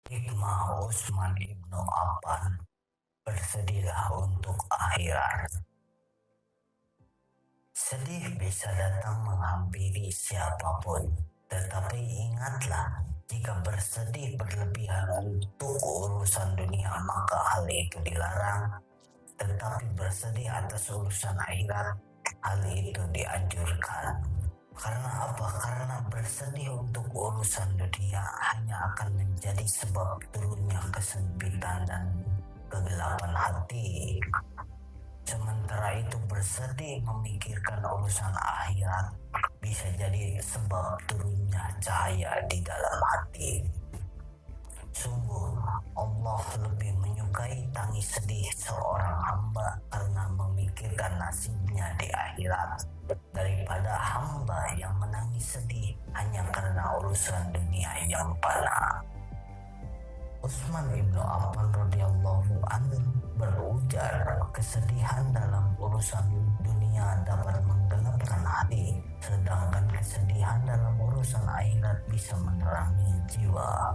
Hikmah Utsman ibnu Affan, bersedihlah untuk akhirat. Sedih bisa datang menghampiri siapapun, tetapi ingatlah, jika bersedih berlebihan untuk urusan dunia maka hal itu dilarang, tetapi bersedih atas urusan akhirat, hal itu dianjurkan. Karena apa? Karena bersedih untuk urusan dunia hanya akan menjadi sebab turunnya kesempitan dan kegelapan hati. Sementara itu bersedih memikirkan urusan akhirat bisa jadi sebab turunnya cahaya di dalam hati. Sungguh Allah lebih menyukai tangis sedih seorang hamba karena memikirkan nasibnya di akhirat daripada hamba yang menangis sedih hanya karena urusan dunia yang fana. Utsman ibnu Affan radhiyallahu anhu berujar, kesedihan dalam urusan dunia dapat menggelapkan hati, sedangkan kesedihan dalam urusan akhirat bisa menerangi jiwa.